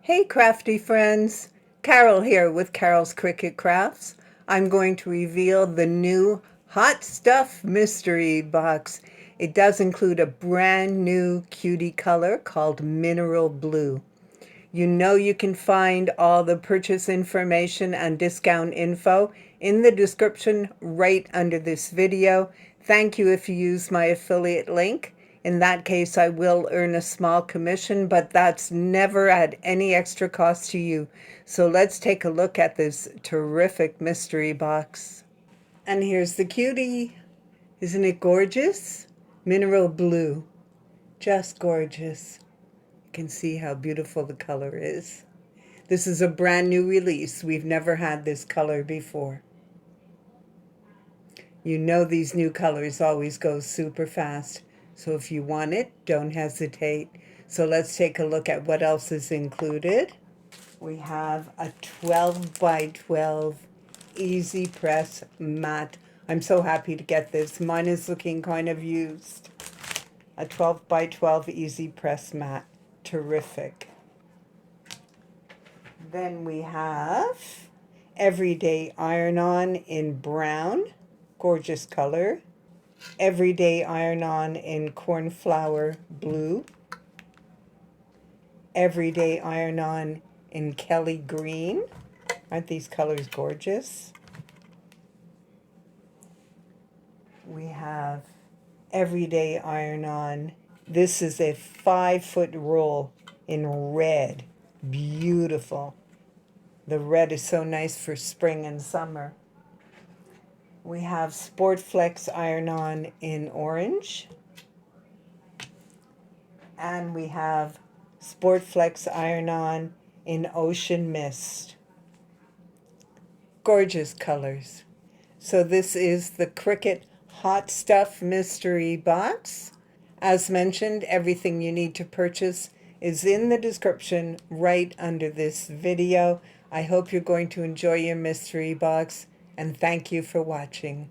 Hey crafty friends, Carol here with Carol's Cricut Crafts. I'm going to reveal the new Hot Stuff mystery box. It does include a brand new cutie color called Mineral Blue. You know you can find all the purchase information and discount info in the description right under this video. Thank you if you use my affiliate link. In that case, I will earn a small commission, but that's never at any extra cost to you. So let's take a look at this terrific mystery box. And here's the cutie. Isn't it gorgeous? Mineral blue. Just gorgeous. You can see how beautiful the color is. This is a brand new release. We've never had this color before. You know these new colors always go super fast. So if you want it, don't hesitate. So let's take a look at what else is included. We have a 12 by 12 easy press mat. I'm so happy to get this. Mine is looking kind of used. A 12 by 12 easy press mat. Terrific. Then we have Everyday Iron-On in brown. Gorgeous color. Everyday Iron-On in cornflower blue. Everyday Iron-On in Kelly green. Aren't these colors gorgeous? We have Everyday Iron-On. This is a 5-foot roll in red. Beautiful. The red is so nice for spring and summer. We have Sport Flex Iron-On in orange. And we have Sport Flex Iron-On in Ocean Mist. Gorgeous colors. So this is the Cricut Hot Stuff Mystery Box. As mentioned, everything you need to purchase is in the description right under this video. I hope you're going to enjoy your mystery box, and thank you for watching.